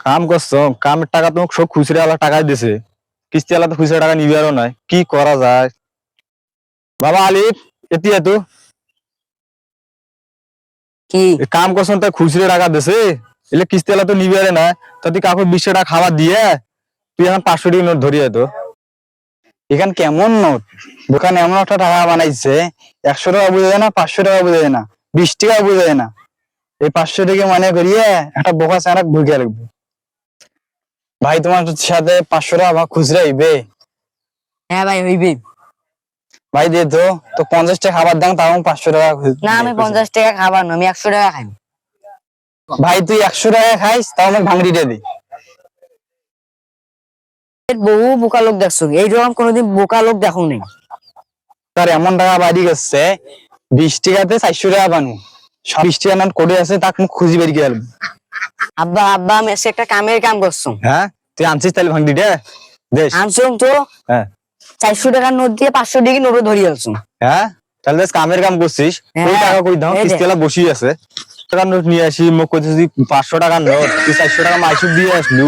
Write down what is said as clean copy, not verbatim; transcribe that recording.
কাম করছো, কামের টাকা তোমাকে সব খুচরা ওয়ালা টাকাই দিছে, কিস্তি ওয়ালা তো খুচরা টাকা নিবে আরো নাই, কি করা যায়? বাবা আলিফ, এটি এত কি কাম করছো তাই খুচরা টাকা দিছে, এলে কিস্তি ওয়ালা তো নিবে আরে না, তা তুই কাকু 20 টাকা খাবার দিয়ে তুই এখন 500 টাকা নোট ধরিয়ে তো। এখান কেমন নোট? দোকান এমন একটা টাকা বানাইছে, 100 টাকা বোঝা যায় না, 500 টাকা বোঝা যায় না, 20 টাকা বোঝা যায় না। এই 500 টাকা মানে করিয়ে একটা বোকা চারা ঢুকে লাগবে। ভাই তোমার সাথে 500 টাকা আমার খুচরা হইবে? হ্যাঁ ভাই হইবে। ভাই দে তো, তো 50 টাকা খাবার দাম, তাও 500 টাকা না আমি 50 টাকা খাবার না, আমি 100 টাকা খাই। ভাই তুই 100 টাকা খাইস, তাও আমাকে ভাঙড়িটা দে। বহু বোকা লোক দেখছো, এইরকম কোনোদিন বোকা লোক দেখো নাই। তার এমন টাকা বাড়ি গেছে, 20 টাকাতে 400 টাকা বানু, 20 টাকা নোট করে আছে, তাকে মুখ খুঁজি বেরিয়ে গেল। আব্বা আব্বা আমি এসে একটা কামের কাম করছো। হ্যাঁ তুই আনছিস তাহলে ভাঙড়িটা দেশ? আনছুম তো হ্যাঁ 400 টাকার নোট দিয়ে 500 টাকা নোটে ধরিয়ে আনছো। হ্যাঁ তাহলে বেশ কামের কাম করছিস, ওই হ্যাঁ, টাকা কই দাও, এই দে। কিস্তি ওয়ালা বসিয়ে আছে, টাকার নোট নিয়ে আসি, মুখ করতেছি 500 টাকার নোট, তুই 400 টাকা মাইসুর দিয়ে আসলু।